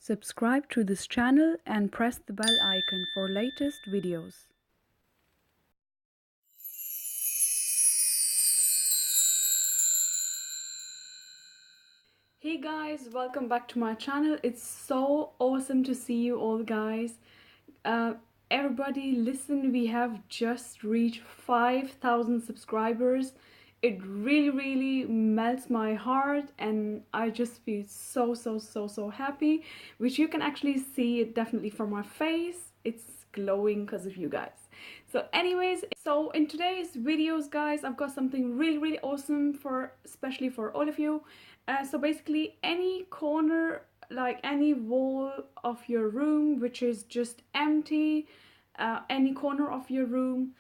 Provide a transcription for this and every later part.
Subscribe to this channel and press the bell icon for latest videos. Hey guys, welcome back to my channel. It's so awesome to see you all, guys. Everybody listen, we have just reached 5,000 subscribers. It really melts my heart and I just feel so happy, which you can actually see it definitely from my face. It's glowing because of you guys. So anyways, so in today's videos, guys, I've got something really awesome for especially for all of you. So basically any corner, like any wall of your room which is just empty, any corner of your room,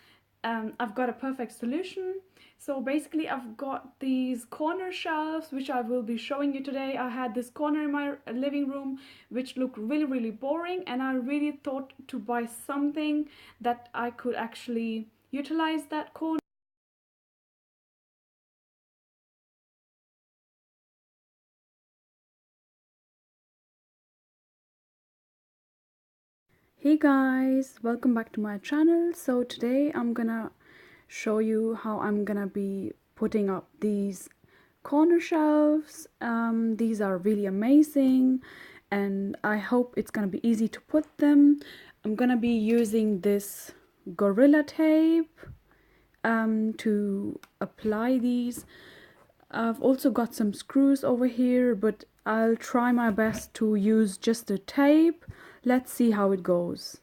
I've got a perfect solution. So basically I've got these corner shelves which I will be showing you today. I had this corner in my living room which looked really boring, and I really thought to buy something that I could actually utilize that corner. Hey guys, welcome back to my channel. So today I'm gonna show you how I'm gonna be putting up these corner shelves. These are really amazing and I hope it's gonna be easy to put them. I'm gonna be using this Gorilla Tape to apply these. I've also got some screws over here, but I'll try my best to use just the tape. Let's see how it goes.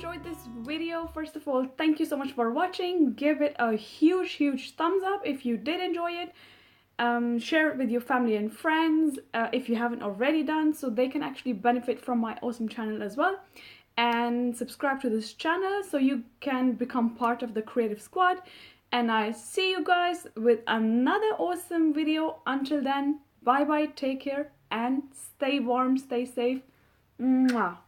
enjoyed this video, first of all, thank you so much for watching. Give it a huge thumbs up if you did enjoy it. Share it with your family and friends if you haven't already done, so they can actually benefit from my awesome channel as well. And subscribe to this channel so you can become part of the creative squad. And I see you guys with another awesome video. Until then, bye bye, take care, and stay warm, stay safe. Mwah.